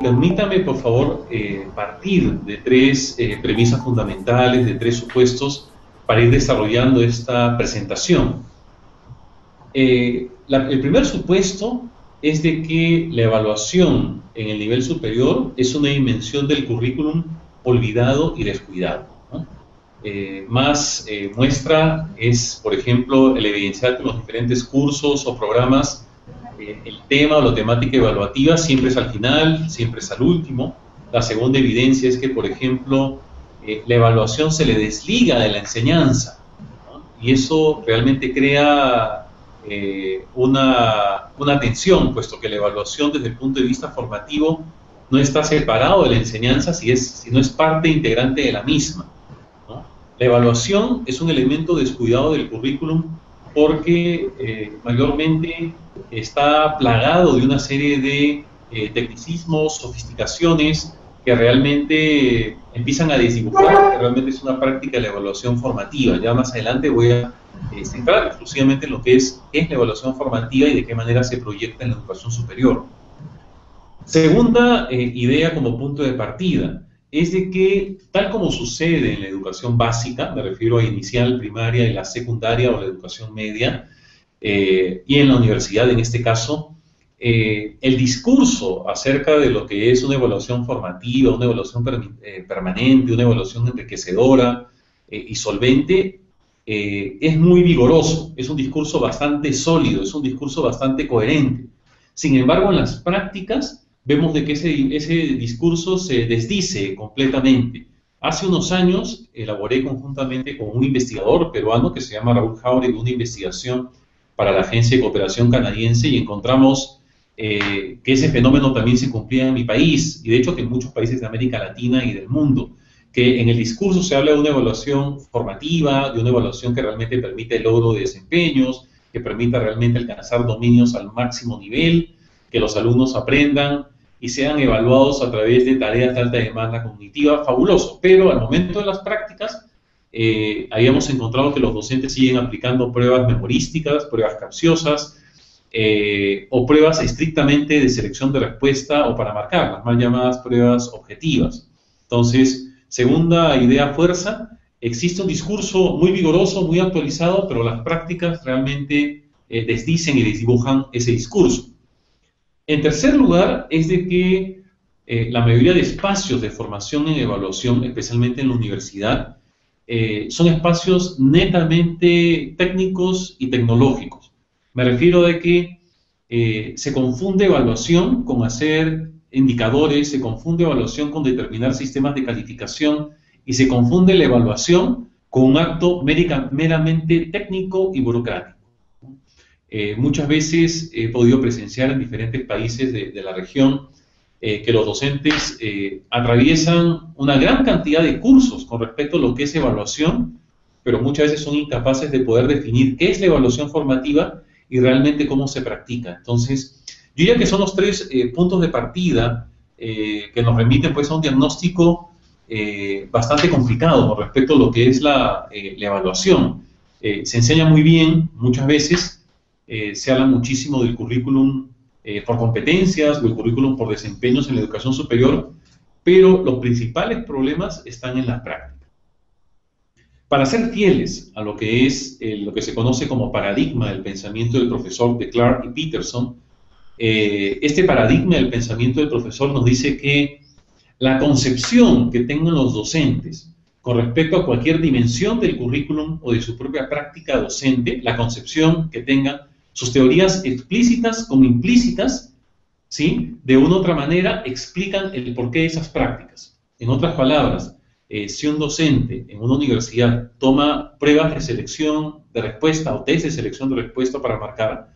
Permítame, por favor, partir de tres premisas fundamentales, de tres supuestos, para ir desarrollando esta presentación. El primer supuesto es de que la evaluación en el nivel superior es una dimensión del currículum olvidado y descuidado, ¿no? Muestra es, por ejemplo, el evidenciar que los diferentes cursos o programas, el tema o la temática evaluativa siempre es al final, siempre es al último. La segunda evidencia es que, por ejemplo, la evaluación se le desliga de la enseñanza, ¿no? Y eso realmente crea una tensión, puesto que la evaluación desde el punto de vista formativo no está separado de la enseñanza, sino es parte integrante de la misma, ¿no? La evaluación es un elemento descuidado del currículum porque mayormente está plagado de una serie de tecnicismos, sofisticaciones que realmente empiezan a desdibujar que realmente es una práctica de la evaluación formativa. Ya más adelante voy a centrar exclusivamente en lo que es la evaluación formativa y de qué manera se proyecta en la educación superior. Segunda idea como punto de partida es de que, tal como sucede en la educación básica, me refiero a inicial, primaria y la secundaria o la educación media, y en la universidad en este caso, el discurso acerca de lo que es una evaluación formativa, una evaluación permanente, una evaluación enriquecedora y solvente, es muy vigoroso, es un discurso bastante sólido, es un discurso bastante coherente. Sin embargo, en las prácticas vemos de que ese discurso se desdice completamente. Hace unos años elaboré conjuntamente con un investigador peruano que se llama Raúl Jauregui una investigación para la Agencia de Cooperación Canadiense y encontramos que ese fenómeno también se cumplía en mi país y de hecho que en muchos países de América Latina y del mundo, que en el discurso se habla de una evaluación formativa, de una evaluación que realmente permite el logro de desempeños, que permita realmente alcanzar dominios al máximo nivel, que los alumnos aprendan y sean evaluados a través de tareas de alta demanda cognitiva, fabuloso. Pero al momento de las prácticas, habíamos encontrado que los docentes siguen aplicando pruebas memorísticas, pruebas capciosas, o pruebas estrictamente de selección de respuesta o para marcar, las mal llamadas pruebas objetivas. Entonces, segunda idea fuerza, existe un discurso muy vigoroso, muy actualizado, pero las prácticas realmente desdicen y desdibujan ese discurso. En tercer lugar, es de que la mayoría de espacios de formación en evaluación, especialmente en la universidad, son espacios netamente técnicos y tecnológicos. Me refiero a que se confunde evaluación con hacer indicadores, se confunde evaluación con determinar sistemas de calificación y se confunde la evaluación con un acto meramente técnico y burocrático. Muchas veces he podido presenciar en diferentes países de la región que los docentes atraviesan una gran cantidad de cursos con respecto a lo que es evaluación, pero muchas veces son incapaces de poder definir qué es la evaluación formativa y realmente cómo se practica. Entonces, yo diría que son los tres puntos de partida que nos remiten pues, a un diagnóstico bastante complicado con respecto a lo que es la evaluación. Se enseña muy bien muchas veces. Se habla muchísimo del currículum por competencias o el currículum por desempeños en la educación superior, pero los principales problemas están en las prácticas. Para ser fieles a lo que es lo que se conoce como paradigma del pensamiento del profesor de Clark y Peterson, este paradigma del pensamiento del profesor nos dice que la concepción que tengan los docentes con respecto a cualquier dimensión del currículum o de su propia práctica docente, la concepción que tengan, sus teorías explícitas como implícitas, ¿sí? De una u otra manera explican el porqué de esas prácticas. En otras palabras, si un docente en una universidad toma pruebas de selección de respuesta o test de selección de respuesta para marcar,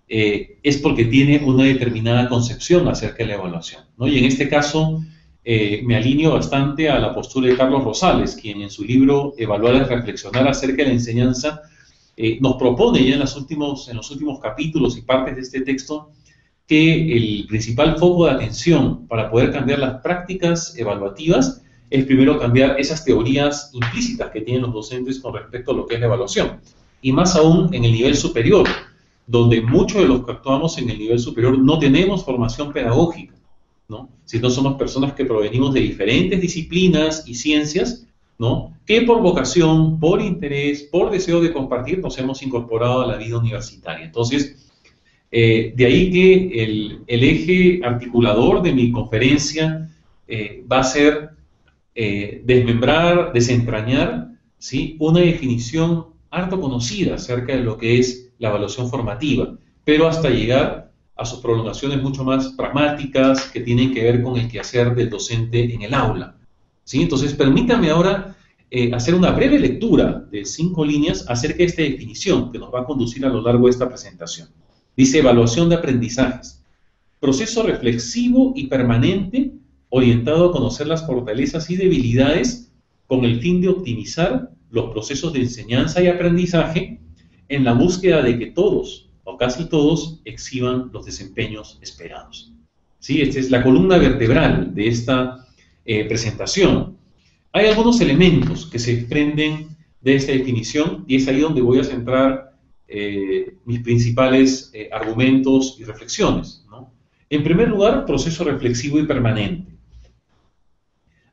es porque tiene una determinada concepción acerca de la evaluación, ¿no? Y en este caso me alineo bastante a la postura de Carlos Rosales, quien en su libro Evaluar es reflexionar acerca de la enseñanza, nos propone ya en los últimos capítulos y partes de este texto que el principal foco de atención para poder cambiar las prácticas evaluativas es primero cambiar esas teorías implícitas que tienen los docentes con respecto a lo que es la evaluación. Y más aún en el nivel superior, donde muchos de los que actuamos en el nivel superior no tenemos formación pedagógica. ¿no? Sino somos personas que provenimos de diferentes disciplinas y ciencias, ¿no? Que por vocación, por interés, por deseo de compartir, nos hemos incorporado a la vida universitaria. Entonces, de ahí que el eje articulador de mi conferencia va a ser desmembrar, desentrañar, ¿sí?, una definición harto conocida acerca de lo que es la evaluación formativa, pero hasta llegar a sus prolongaciones mucho más pragmáticas que tienen que ver con el quehacer del docente en el aula, ¿sí? Entonces, permítanme ahora hacer una breve lectura de 5 líneas acerca de esta definición que nos va a conducir a lo largo de esta presentación. Dice: evaluación de aprendizajes, proceso reflexivo y permanente orientado a conocer las fortalezas y debilidades con el fin de optimizar los procesos de enseñanza y aprendizaje en la búsqueda de que todos, o casi todos, exhiban los desempeños esperados. ¿Sí? Esta es la columna vertebral de esta presentación. Hay algunos elementos que se desprenden de esta definición y es ahí donde voy a centrar mis principales argumentos y reflexiones, ¿no? En primer lugar, proceso reflexivo y permanente.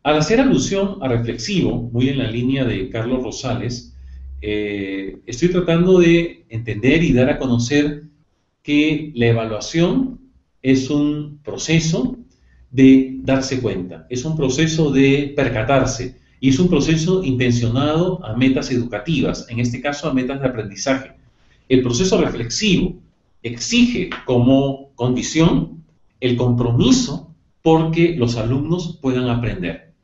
Al hacer alusión a reflexivo, muy en la línea de Carlos Rosales, estoy tratando de entender y dar a conocer que la evaluación es un proceso de darse cuenta, es un proceso de percatarse y es un proceso intencionado a metas educativas, en este caso a metas de aprendizaje. El proceso reflexivo exige como condición el compromiso porque los alumnos puedan aprender.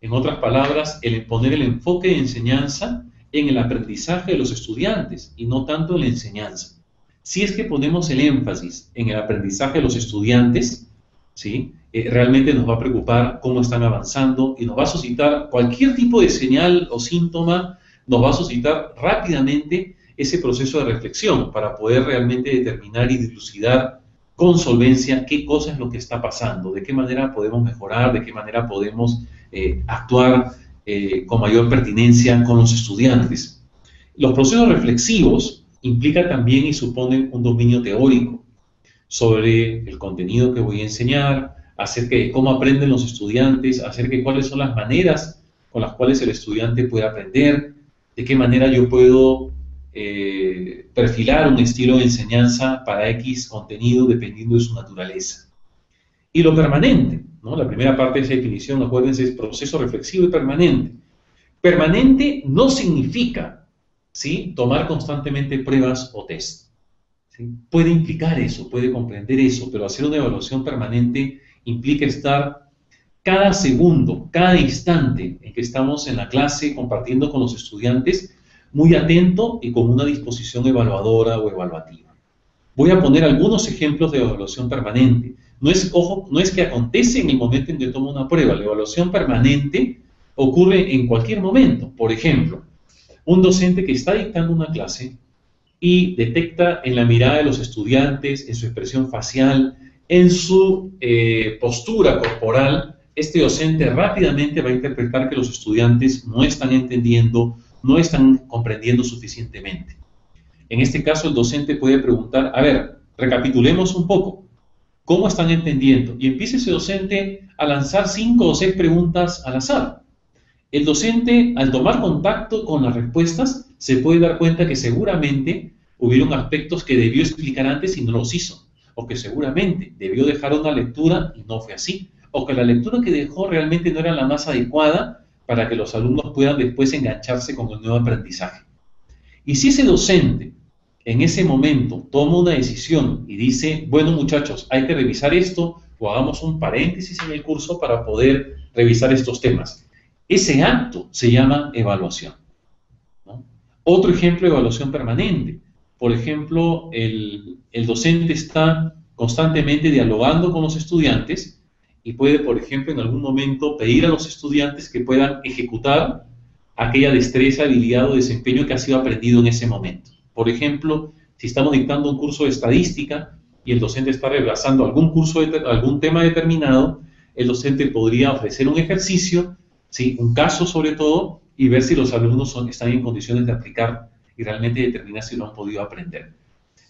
En otras palabras, el poner el enfoque de enseñanza en el aprendizaje de los estudiantes y no tanto en la enseñanza. Si es que ponemos el énfasis en el aprendizaje de los estudiantes, ¿sí?, realmente nos va a preocupar cómo están avanzando y nos va a suscitar cualquier tipo de señal o síntoma, nos va a suscitar rápidamente ese proceso de reflexión para poder realmente determinar y dilucidar con solvencia qué cosa es lo que está pasando, de qué manera podemos mejorar, de qué manera podemos actuar con mayor pertinencia con los estudiantes. Los procesos reflexivos implican también y suponen un dominio teórico sobre el contenido que voy a enseñar, acerca de cómo aprenden los estudiantes, acerca de cuáles son las maneras con las cuales el estudiante puede aprender, de qué manera yo puedo perfilar un estilo de enseñanza para X contenido dependiendo de su naturaleza. Y lo permanente, ¿no? La primera parte de esa definición, acuérdense, es proceso reflexivo y permanente. Permanente no significa, ¿sí?, tomar constantemente pruebas o test, ¿sí? Puede implicar eso, puede comprender eso, pero hacer una evaluación permanente implica estar cada segundo, cada instante en que estamos en la clase compartiendo con los estudiantes, muy atento y con una disposición evaluadora o evaluativa. Voy a poner algunos ejemplos de evaluación permanente. No es que acontece en el momento en que tomo una prueba. La evaluación permanente ocurre en cualquier momento. Por ejemplo, un docente que está dictando una clase y detecta en la mirada de los estudiantes, en su expresión facial, en su postura corporal, este docente rápidamente va a interpretar que los estudiantes no están entendiendo, no están comprendiendo suficientemente. En este caso, el docente puede preguntar: a ver, recapitulemos un poco, ¿cómo están entendiendo? Y empieza ese docente a lanzar 5 o 6 preguntas al azar. El docente, al tomar contacto con las respuestas, se puede dar cuenta que seguramente hubieron aspectos que debió explicar antes y no los hizo, o que seguramente debió dejar una lectura y no fue así, o que la lectura que dejó realmente no era la más adecuada para que los alumnos puedan después engancharse con el nuevo aprendizaje. Y si ese docente en ese momento toma una decisión y dice: bueno, muchachos, hay que revisar esto, o hagamos un paréntesis en el curso para poder revisar estos temas, ese acto se llama evaluación, ¿no? Otro ejemplo de evaluación permanente. Por ejemplo, el docente está constantemente dialogando con los estudiantes y puede, por ejemplo, en algún momento pedir a los estudiantes que puedan ejecutar aquella destreza, habilidad o desempeño que ha sido aprendido en ese momento. Por ejemplo, si estamos dictando un curso de estadística y el docente está repasando algún tema determinado, el docente podría ofrecer un ejercicio, ¿sí?, un caso sobre todo, y ver si los alumnos están en condiciones de aplicar y realmente determinar si lo han podido aprender.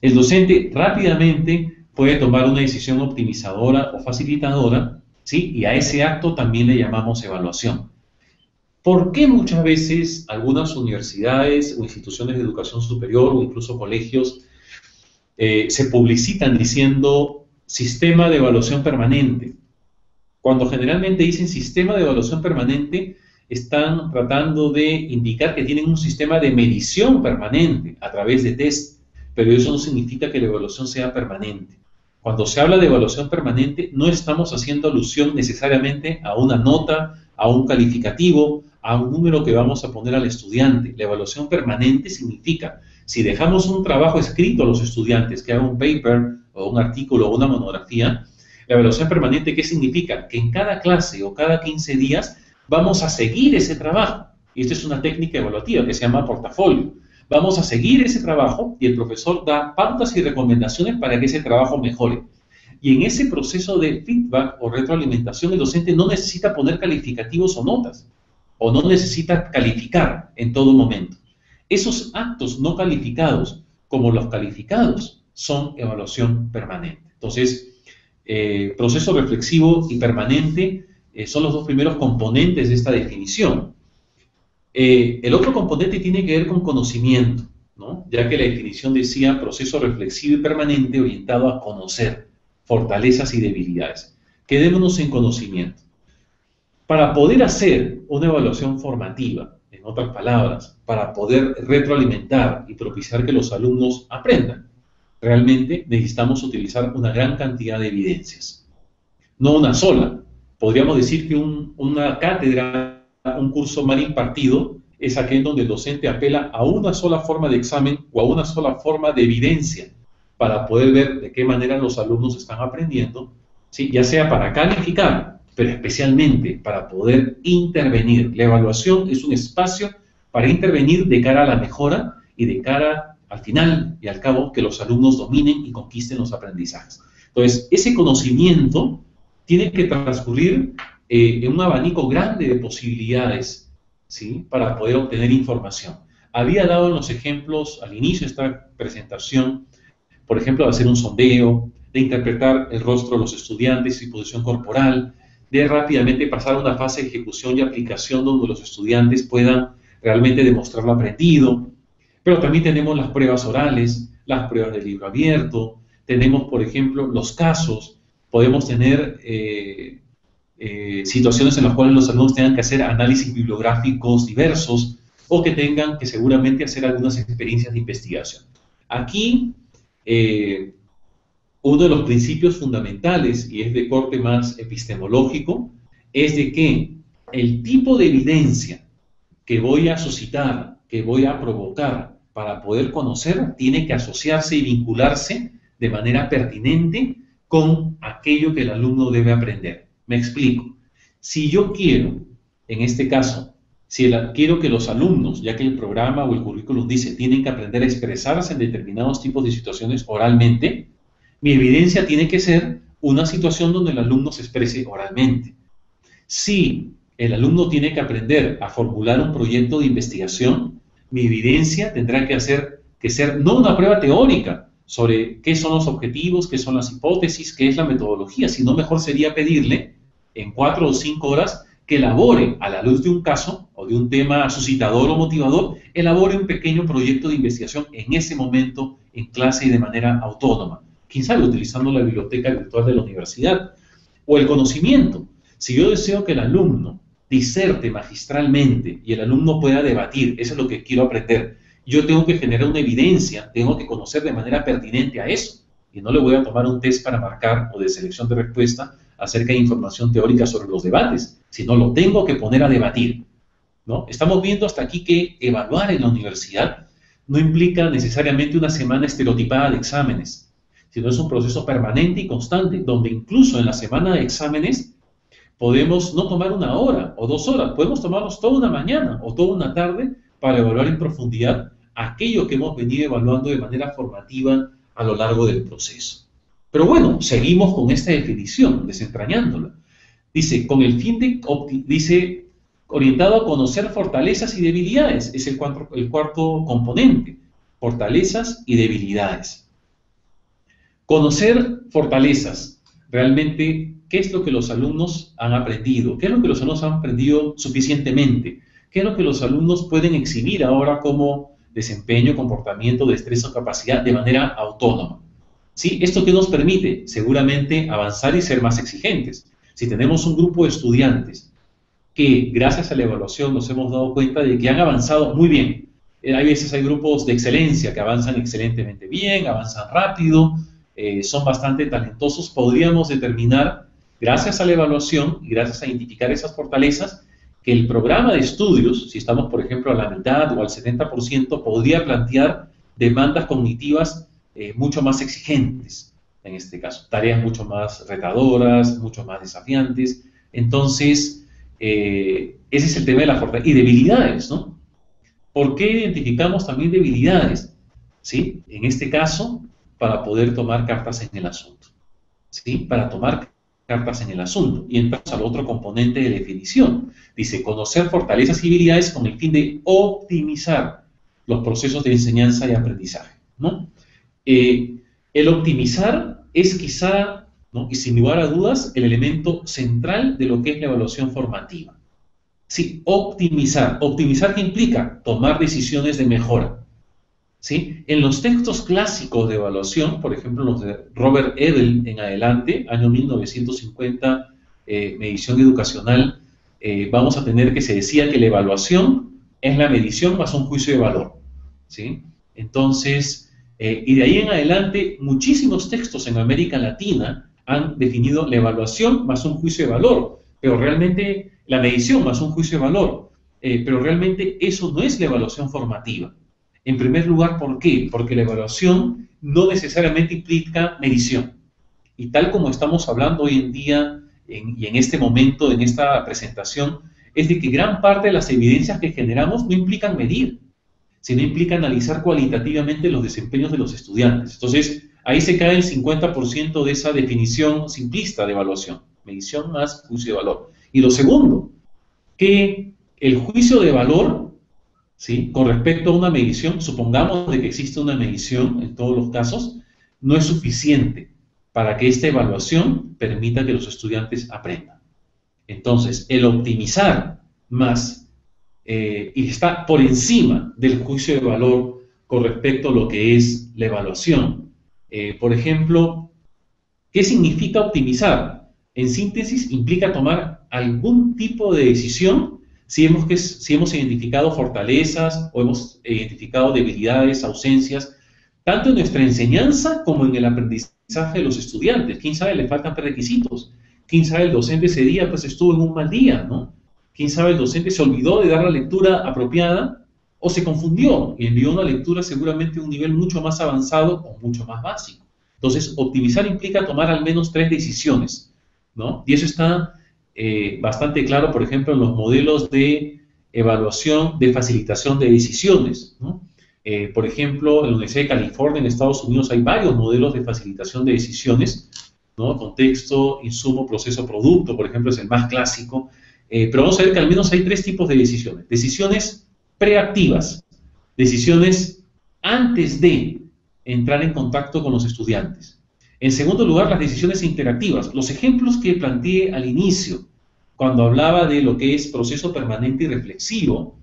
El docente rápidamente puede tomar una decisión optimizadora o facilitadora ¿sí? Y a ese acto también le llamamos evaluación. ¿Por qué muchas veces algunas universidades o instituciones de educación superior o incluso colegios se publicitan diciendo sistema de evaluación permanente? Cuando generalmente dicen sistema de evaluación permanente, están tratando de indicar que tienen un sistema de medición permanente a través de test, pero eso no significa que la evaluación sea permanente. Cuando se habla de evaluación permanente, no estamos haciendo alusión necesariamente a una nota, a un calificativo, a un número que vamos a poner al estudiante. La evaluación permanente significa, si dejamos un trabajo escrito a los estudiantes, que hagan un paper o un artículo o una monografía, la evaluación permanente, ¿qué significa? Que en cada clase o cada 15 días vamos a seguir ese trabajo. Y esta es una técnica evaluativa que se llama portafolio. Vamos a seguir ese trabajo y el profesor da pautas y recomendaciones para que ese trabajo mejore. Y en ese proceso de feedback o retroalimentación, el docente no necesita poner calificativos o notas, o no necesita calificar en todo momento. Esos actos no calificados, como los calificados, son evaluación permanente. Entonces, proceso reflexivo y permanente son los dos primeros componentes de esta definición. El otro componente tiene que ver con conocimiento, ¿no? Ya que la definición decía proceso reflexivo y permanente orientado a conocer fortalezas y debilidades. Quedémonos en conocimiento. Para poder hacer una evaluación formativa, en otras palabras, para poder retroalimentar y propiciar que los alumnos aprendan, realmente necesitamos utilizar una gran cantidad de evidencias. No una sola. Podríamos decir que una cátedra, un curso mal impartido, es aquel donde el docente apela a una sola forma de examen o a una sola forma de evidencia para poder ver de qué manera los alumnos están aprendiendo, ¿sí? Ya sea para calificar, pero especialmente para poder intervenir. La evaluación es un espacio para intervenir de cara a la mejora y de cara al final y al cabo que los alumnos dominen y conquisten los aprendizajes. Entonces, ese conocimiento tiene que transcurrir en un abanico grande de posibilidades, ¿sí? Para poder obtener información. Había dado en los ejemplos al inicio de esta presentación, por ejemplo, de hacer un sondeo, de interpretar el rostro de los estudiantes y posición corporal, de rápidamente pasar a una fase de ejecución y aplicación donde los estudiantes puedan realmente demostrar lo aprendido. Pero también tenemos las pruebas orales, las pruebas de libro abierto, tenemos, por ejemplo, los casos, podemos tener situaciones en las cuales los alumnos tengan que hacer análisis bibliográficos diversos o que tengan que seguramente hacer algunas experiencias de investigación. Aquí, uno de los principios fundamentales, y es de corte más epistemológico, es de que el tipo de evidencia que voy a suscitar, que voy a provocar para poder conocer, tiene que asociarse y vincularse de manera pertinente con aquello que el alumno debe aprender. Me explico. Si yo quiero, en este caso, quiero que los alumnos, ya que el programa o el currículum dice, tienen que aprender a expresarse en determinados tipos de situaciones oralmente, mi evidencia tiene que ser una situación donde el alumno se exprese oralmente. Si el alumno tiene que aprender a formular un proyecto de investigación, mi evidencia tendrá que ser no una prueba teórica sobre qué son los objetivos, qué son las hipótesis, qué es la metodología, sino mejor sería pedirle en 4 o 5 horas que elabore, a la luz de un caso o de un tema suscitador o motivador, elabore un pequeño proyecto de investigación en ese momento, en clase y de manera autónoma. Quién sabe, utilizando la biblioteca virtual de la universidad. O el conocimiento. Si yo deseo que el alumno diserte magistralmente y el alumno pueda debatir, eso es lo que quiero aprender, yo tengo que generar una evidencia, tengo que conocer de manera pertinente a eso. Y no le voy a tomar un test para marcar o de selección de respuesta acerca de información teórica sobre los debates, sino lo tengo que poner a debatir, ¿no? Estamos viendo hasta aquí que evaluar en la universidad no implica necesariamente una semana estereotipada de exámenes, sino es un proceso permanente y constante, donde incluso en la semana de exámenes podemos no tomar 1 hora o 2 horas, podemos tomarnos toda una mañana o toda una tarde para evaluar en profundidad aquello que hemos venido evaluando de manera formativa a lo largo del proceso. Pero bueno, seguimos con esta definición, desentrañándola. Dice, con el fin de, dice, orientado a conocer fortalezas y debilidades, es el cuarto componente, fortalezas y debilidades. Conocer fortalezas, realmente qué es lo que los alumnos han aprendido, qué es lo que los alumnos han aprendido suficientemente, qué es lo que los alumnos pueden exhibir ahora como desempeño, comportamiento, destreza o capacidad de manera autónoma. ¿Sí? ¿Esto qué nos permite? Seguramente avanzar y ser más exigentes. Si tenemos un grupo de estudiantes que gracias a la evaluación nos hemos dado cuenta de que han avanzado muy bien. Hay veces hay grupos de excelencia que avanzan excelentemente bien, avanzan rápido, son bastante talentosos. Podríamos determinar, gracias a la evaluación y gracias a identificar esas fortalezas, que el programa de estudios, si estamos por ejemplo a la mitad o al 70%, podría plantear demandas cognitivas mucho más exigentes, en este caso, tareas mucho más retadoras, mucho más desafiantes. Entonces, ese es el tema de la fortaleza. Y debilidades, ¿no? ¿Por qué identificamos también debilidades? ¿Sí? En este caso, para poder tomar cartas en el asunto. ¿Sí? Para tomar cartas en el asunto. Y entramos al otro componente de definición. Dice, conocer fortalezas y debilidades con el fin de optimizar los procesos de enseñanza y aprendizaje, ¿no? El optimizar es quizá, ¿no?, y sin lugar a dudas, el elemento central de lo que es la evaluación formativa. Sí, optimizar. ¿Optimizar qué implica? Tomar decisiones de mejora. ¿Sí? En los textos clásicos de evaluación, por ejemplo, los de Robert Edel en adelante, año 1950, medición educacional, vamos a tener que se decía que la evaluación es la medición más un juicio de valor. ¿Sí? Entonces, y de ahí en adelante, muchísimos textos en América Latina han definido la evaluación más un juicio de valor, pero realmente la medición más un juicio de valor, pero realmente eso no es la evaluación formativa. En primer lugar, ¿por qué? Porque la evaluación no necesariamente implica medición. Y tal como estamos hablando hoy en día y en este momento, en esta presentación, es de que gran parte de las evidencias que generamos no implican medir, sino implica analizar cualitativamente los desempeños de los estudiantes. Entonces, ahí se cae el 50% de esa definición simplista de evaluación, medición más juicio de valor. Y lo segundo, que el juicio de valor, ¿sí?, con respecto a una medición, supongamos de que existe una medición en todos los casos, no es suficiente para que esta evaluación permita que los estudiantes aprendan. Entonces, el optimizar más y está por encima del juicio de valor con respecto a lo que es la evaluación. Por ejemplo, ¿qué significa optimizar? En síntesis, implica tomar algún tipo de decisión si hemos identificado fortalezas o hemos identificado debilidades, ausencias, tanto en nuestra enseñanza como en el aprendizaje de los estudiantes. ¿Quién sabe? Le faltan prerequisitos. ¿Quién sabe? El docente ese día pues estuvo en un mal día, ¿no? ¿Quién sabe? El docente se olvidó de dar la lectura apropiada o se confundió y envió una lectura seguramente a un nivel mucho más avanzado o mucho más básico. Entonces, optimizar implica tomar al menos 3 decisiones, ¿no? Y eso está bastante claro, por ejemplo, en los modelos de evaluación de facilitación de decisiones, ¿no? Por ejemplo, en la Universidad de California, en Estados Unidos, hay varios modelos de facilitación de decisiones, ¿no? Contexto, insumo, proceso, producto, por ejemplo, es el más clásico. Pero vamos a ver que al menos hay 3 tipos de decisiones. Decisiones preactivas, decisiones antes de entrar en contacto con los estudiantes. En segundo lugar, las decisiones interactivas. Los ejemplos que planteé al inicio, cuando hablaba de lo que es proceso permanente y reflexivo,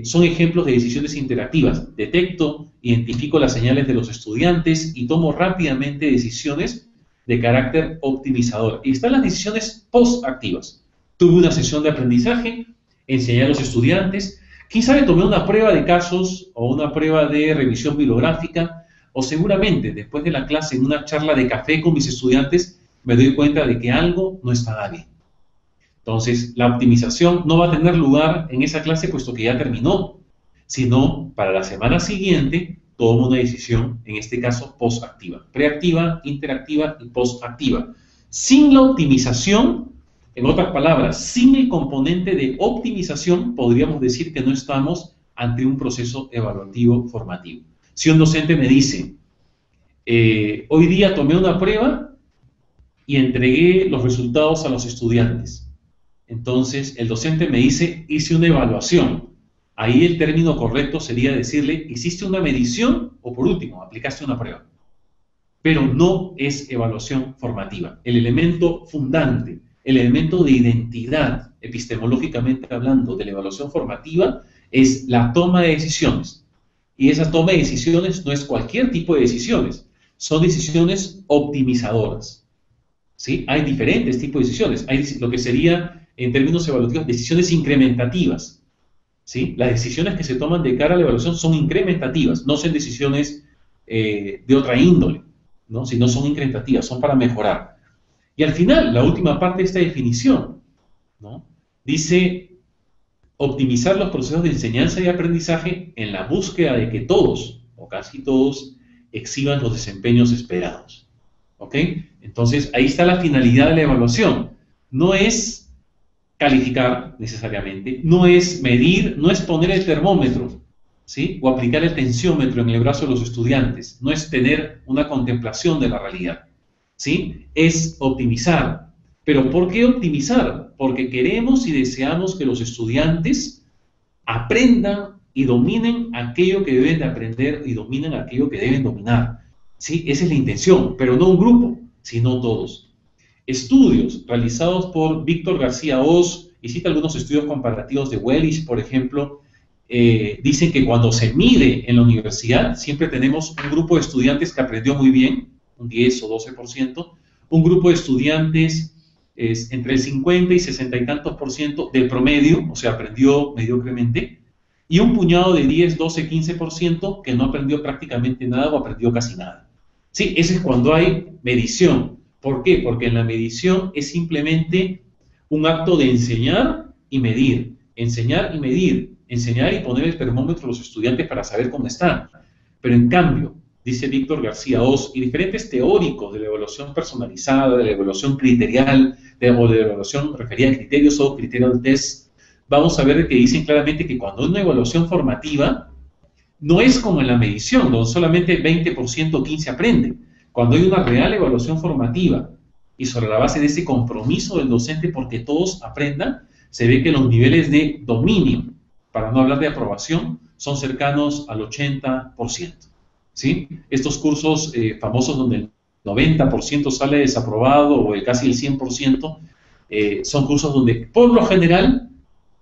son ejemplos de decisiones interactivas. Detecto, identifico las señales de los estudiantes y tomo rápidamente decisiones de carácter optimizador. Y están las decisiones postactivas. Tuve una sesión de aprendizaje, enseñé a los estudiantes, quién sabe, tomé una prueba de casos o una prueba de revisión bibliográfica, o seguramente después de la clase en una charla de café con mis estudiantes me doy cuenta de que algo no estaba bien. Entonces, la optimización no va a tener lugar en esa clase puesto que ya terminó, sino para la semana siguiente tomo una decisión, en este caso postactiva, preactiva, interactiva y postactiva. Sin la optimización, en otras palabras, sin el componente de optimización, podríamos decir que no estamos ante un proceso evaluativo formativo. Si un docente me dice, hoy día tomé una prueba y entregué los resultados a los estudiantes, entonces el docente me dice, hice una evaluación. Ahí el término correcto sería decirle, ¿hiciste una medición o por último, aplicaste una prueba? pero no es evaluación formativa. El elemento fundante, el elemento de identidad, epistemológicamente hablando, de la evaluación formativa es la toma de decisiones. Y esa toma de decisiones no es cualquier tipo de decisiones, son decisiones optimizadoras. ¿Sí? Hay diferentes tipos de decisiones. Hay lo que sería, en términos evaluativos, decisiones incrementativas. ¿Sí? Las decisiones que se toman de cara a la evaluación son incrementativas, no son decisiones de otra índole, ¿no? Sino son incrementativas, son para mejorar. Y al final, la última parte de esta definición, ¿no? Dice optimizar los procesos de enseñanza y aprendizaje en la búsqueda de que todos, o casi todos, exhiban los desempeños esperados. ¿Ok? Entonces, ahí está la finalidad de la evaluación. No es calificar necesariamente, no es medir, no es poner el termómetro, ¿sí? O aplicar el tensiómetro en el brazo de los estudiantes, no es tener una contemplación de la realidad, ¿sí? Es optimizar. ¿Pero por qué optimizar? Porque queremos y deseamos que los estudiantes aprendan y dominen aquello que deben de aprender y dominen aquello que deben dominar, ¿sí? Esa es la intención, pero no un grupo, sino todos. Estudios realizados por Víctor García Oz, y cita algunos estudios comparativos de Wellich, por ejemplo, dicen que cuando se mide en la universidad, siempre tenemos un grupo de estudiantes que aprendió muy bien, un 10 o 12%, un grupo de estudiantes entre el 50 y 60 y tantos % del promedio, o sea, aprendió mediocremente, y un puñado de 10, 12, 15% que no aprendió prácticamente nada o aprendió casi nada. Sí, ese es cuando hay medición. ¿Por qué? Porque en la medición es simplemente un acto de enseñar y medir, enseñar y medir, enseñar y poner el termómetro a los estudiantes para saber cómo están. Pero en cambio, dice Víctor García Oz y diferentes teóricos de la evaluación personalizada, de la evaluación criterial, de la evaluación referida a criterios o criterial test, vamos a ver que dicen claramente que cuando hay una evaluación formativa, no es como en la medición, donde solamente 20% o 15% aprenden. Cuando hay una real evaluación formativa y sobre la base de ese compromiso del docente porque todos aprendan, se ve que los niveles de dominio, para no hablar de aprobación, son cercanos al 80%. ¿Sí? Estos cursos famosos donde el 90% sale desaprobado o casi el 100%, son cursos donde por lo general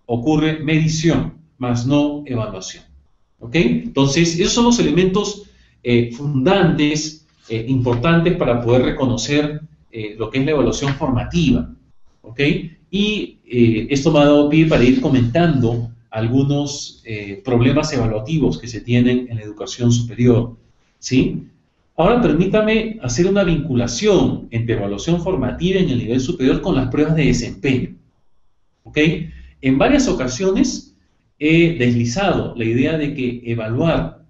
ocurre medición, más no evaluación. ¿Ok? Entonces, esos son los elementos fundantes, importantes para poder reconocer lo que es la evaluación formativa. ¿Ok? Y esto me ha dado pie para ir comentando algunos problemas evaluativos que se tienen en la educación superior. ¿Sí? Ahora permítame hacer una vinculación entre evaluación formativa en el nivel superior con las pruebas de desempeño. ¿Ok? En varias ocasiones he deslizado la idea de que evaluar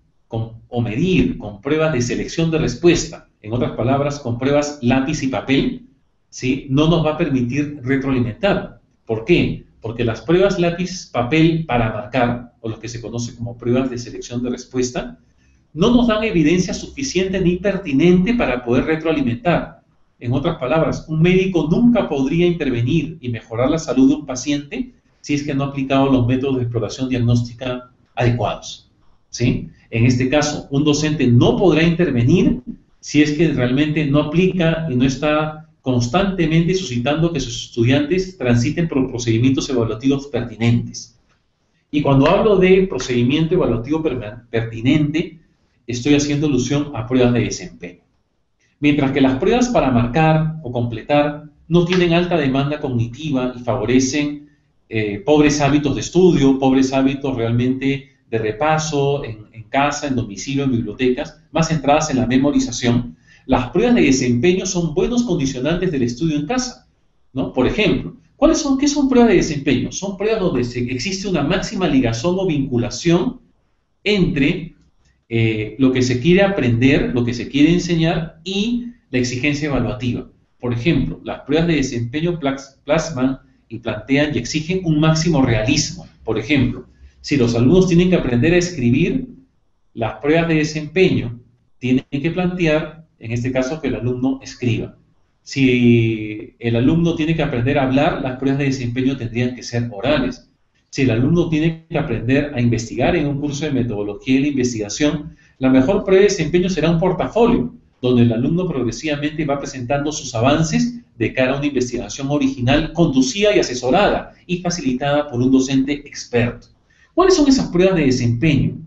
o medir con pruebas de selección de respuesta, en otras palabras, con pruebas lápiz y papel, ¿sí? No nos va a permitir retroalimentar. ¿Por qué? Porque las pruebas lápiz-papel para marcar, o lo que se conoce como pruebas de selección de respuesta, no nos dan evidencia suficiente ni pertinente para poder retroalimentar. En otras palabras, un médico nunca podría intervenir y mejorar la salud de un paciente si es que no ha aplicado los métodos de exploración diagnóstica adecuados. ¿Sí? En este caso, un docente no podrá intervenir si es que realmente no aplica y no está constantemente suscitando que sus estudiantes transiten por procedimientos evaluativos pertinentes. Y cuando hablo de procedimiento evaluativo pertinente, estoy haciendo alusión a pruebas de desempeño. Mientras que las pruebas para marcar o completar no tienen alta demanda cognitiva y favorecen pobres hábitos de estudio, pobres hábitos realmente de repaso en casa, en domicilio, en bibliotecas, más centradas en la memorización, las pruebas de desempeño son buenos condicionantes del estudio en casa, ¿no? Por ejemplo, ¿qué son pruebas de desempeño? Son pruebas donde existe una máxima ligazón o vinculación entre lo que se quiere aprender, lo que se quiere enseñar y la exigencia evaluativa. Por ejemplo, las pruebas de desempeño plasman y plantean y exigen un máximo realismo. Por ejemplo, si los alumnos tienen que aprender a escribir, las pruebas de desempeño tienen que plantear, en este caso, que el alumno escriba. Si el alumno tiene que aprender a hablar, las pruebas de desempeño tendrían que ser orales. Si el alumno tiene que aprender a investigar en un curso de metodología de la investigación, la mejor prueba de desempeño será un portafolio, donde el alumno progresivamente va presentando sus avances de cara a una investigación original conducida y asesorada y facilitada por un docente experto. ¿Cuáles son esas pruebas de desempeño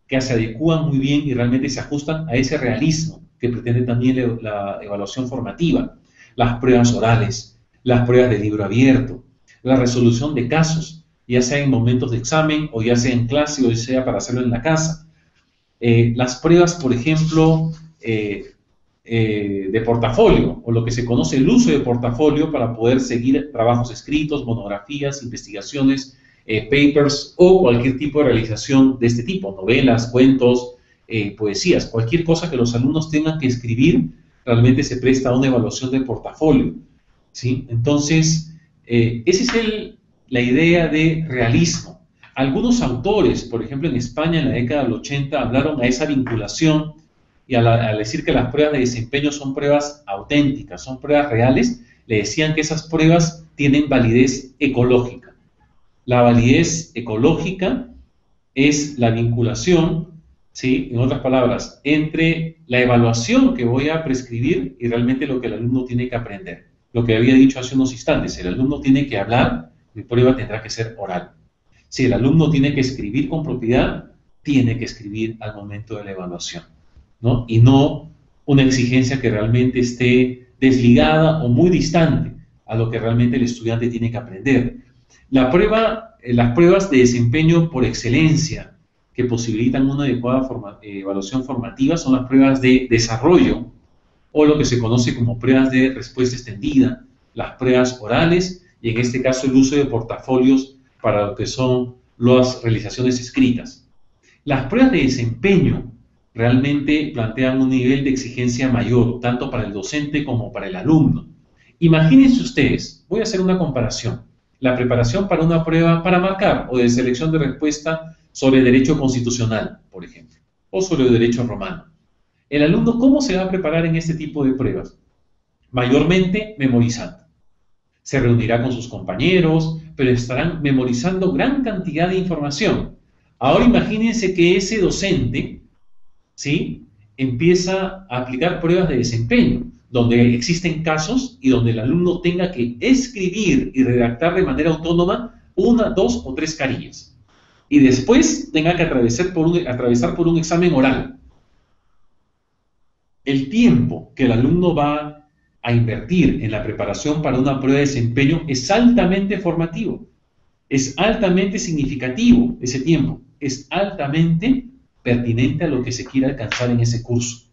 que se adecúan muy bien y realmente se ajustan a ese realismo que pretende también la evaluación formativa? Las pruebas orales, las pruebas de libro abierto, la resolución de casos, ya sea en momentos de examen o ya sea en clase o ya sea para hacerlo en la casa. Las pruebas, por ejemplo, de portafolio, o lo que se conoce el uso de portafolio para poder seguir trabajos escritos, monografías, investigaciones, papers o cualquier tipo de realización de este tipo, novelas, cuentos, poesías, cualquier cosa que los alumnos tengan que escribir, realmente se presta a una evaluación de portafolio, ¿sí? Entonces, esa es la idea de realismo. Algunos autores, por ejemplo en España en la década del 80, hablaron a esa vinculación y al decir que las pruebas de desempeño son pruebas auténticas, son pruebas reales, le decían que esas pruebas tienen validez ecológica. La validez ecológica es la vinculación, ¿sí? En otras palabras, entre la evaluación que voy a prescribir y realmente lo que el alumno tiene que aprender. Lo que había dicho hace unos instantes, el alumno tiene que hablar, mi prueba tendrá que ser oral. Si el alumno tiene que escribir con propiedad, tiene que escribir al momento de la evaluación, ¿no? Y no una exigencia que realmente esté desligada o muy distante a lo que realmente el estudiante tiene que aprender. Las pruebas de desempeño por excelencia que posibilitan una adecuada evaluación formativa son las pruebas de desarrollo o lo que se conoce como pruebas de respuesta extendida, las pruebas orales y en este caso el uso de portafolios para lo que son las realizaciones escritas. Las pruebas de desempeño realmente plantean un nivel de exigencia mayor, tanto para el docente como para el alumno. Imagínense ustedes, voy a hacer una comparación, la preparación para una prueba para marcar o de selección de respuesta sobre derecho constitucional, por ejemplo, o sobre derecho romano. El alumno, ¿cómo se va a preparar en este tipo de pruebas? Mayormente memorizando. Se reunirá con sus compañeros, pero estarán memorizando gran cantidad de información. Ahora imagínense que ese docente, ¿sí?, empieza a aplicar pruebas de desempeño, donde existen casos y donde el alumno tenga que escribir y redactar de manera autónoma 1, 2 o 3 carillas. Y después tenga que atravesar por un examen oral. El tiempo que el alumno va a invertir en la preparación para una prueba de desempeño es altamente formativo, es altamente significativo ese tiempo, es altamente pertinente a lo que se quiera alcanzar en ese curso.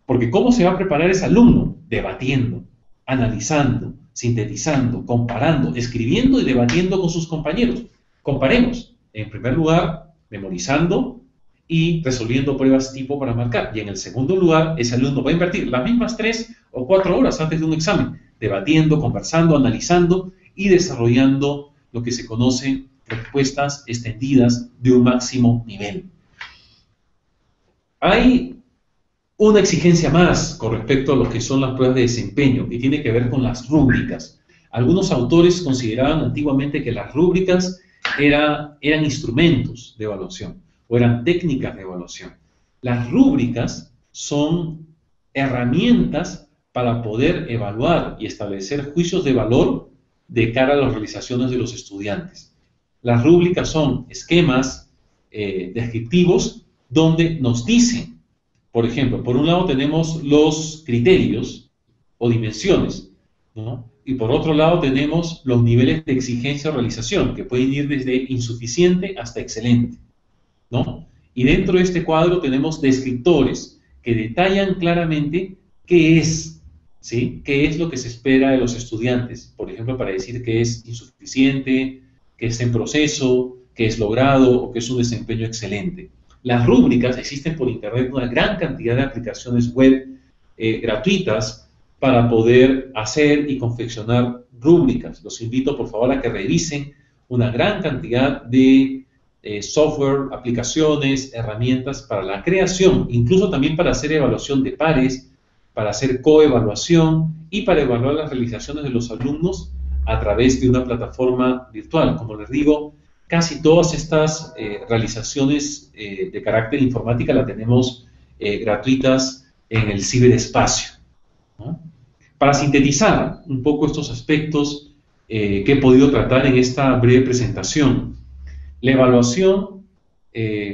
Porque ¿cómo se va a preparar ese alumno? Debatiendo, analizando, sintetizando, comparando, escribiendo y debatiendo con sus compañeros. Comparemos, en primer lugar, memorizando y resolviendo pruebas tipo para marcar. Y en el segundo lugar, ese alumno va a invertir las mismas 3 o 4 horas antes de un examen, debatiendo, conversando, analizando y desarrollando lo que se conoce respuestas extendidas de un máximo nivel. Hay una exigencia más con respecto a lo que son las pruebas de desempeño y tiene que ver con las rúbricas. Algunos autores consideraban antiguamente que las rúbricas eran instrumentos de evaluación o eran técnicas de evaluación. Las rúbricas son herramientas para poder evaluar y establecer juicios de valor de cara a las realizaciones de los estudiantes. Las rúbricas son esquemas descriptivos donde nos dicen, por ejemplo, por un lado tenemos los criterios o dimensiones, ¿no? Y por otro lado tenemos los niveles de exigencia o realización, que pueden ir desde insuficiente hasta excelente, ¿no? Y dentro de este cuadro tenemos descriptores que detallan claramente qué es, ¿sí?, qué es lo que se espera de los estudiantes. Por ejemplo, para decir que es insuficiente, que es en proceso, que es logrado o que es un desempeño excelente. Las rúbricas, existen por internet una gran cantidad de aplicaciones web gratuitas para poder hacer y confeccionar rúbricas. Los invito por favor a que revisen una gran cantidad de software, aplicaciones, herramientas para la creación, incluso también para hacer evaluación de pares, para hacer coevaluación y para evaluar las realizaciones de los alumnos a través de una plataforma virtual. Como les digo, casi todas estas realizaciones de carácter informática las tenemos gratuitas en el ciberespacio, ¿no? Para sintetizar un poco estos aspectos que he podido tratar en esta breve presentación, la evaluación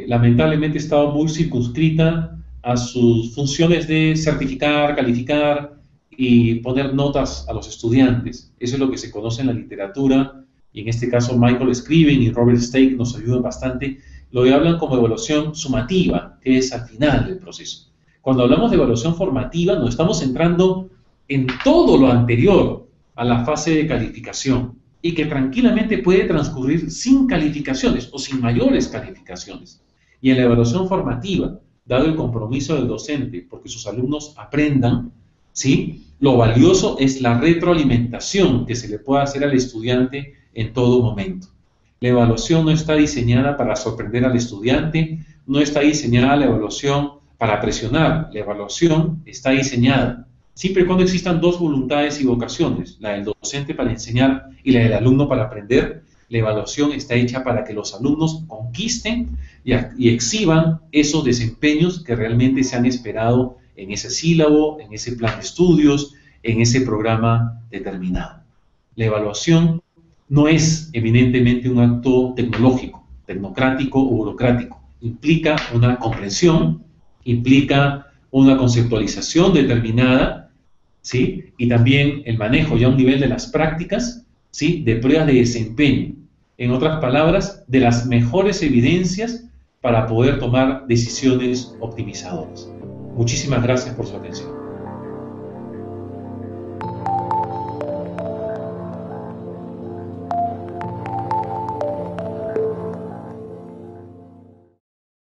lamentablemente estaba muy circunscrita a sus funciones de certificar, calificar y poner notas a los estudiantes. Eso es lo que se conoce en la literatura, y en este caso Michael Scriven y Robert Stake nos ayudan bastante. Lo que hablan como evaluación sumativa, que es al final del proceso. Cuando hablamos de evaluación formativa, nos estamos centrando en todo lo anterior a la fase de calificación, y que tranquilamente puede transcurrir sin calificaciones o sin mayores calificaciones. Y en la evaluación formativa, dado el compromiso del docente porque sus alumnos aprendan, ¿sí?, lo valioso es la retroalimentación que se le puede hacer al estudiante en todo momento. La evaluación no está diseñada para sorprender al estudiante, no está diseñada la evaluación para presionar. La evaluación está diseñada siempre y cuando existan dos voluntades y vocaciones, la del docente para enseñar y la del alumno para aprender. La evaluación está hecha para que los alumnos conquisten y exhiban esos desempeños que realmente se han esperado en ese sílabo, en ese plan de estudios, en ese programa determinado. La evaluación no es eminentemente un acto tecnológico, tecnocrático o burocrático. Implica una comprensión, implica una conceptualización determinada, ¿sí?, y también el manejo ya a un nivel de las prácticas, ¿sí?, de pruebas de desempeño. En otras palabras, de las mejores evidencias para poder tomar decisiones optimizadoras. Muchísimas gracias por su atención.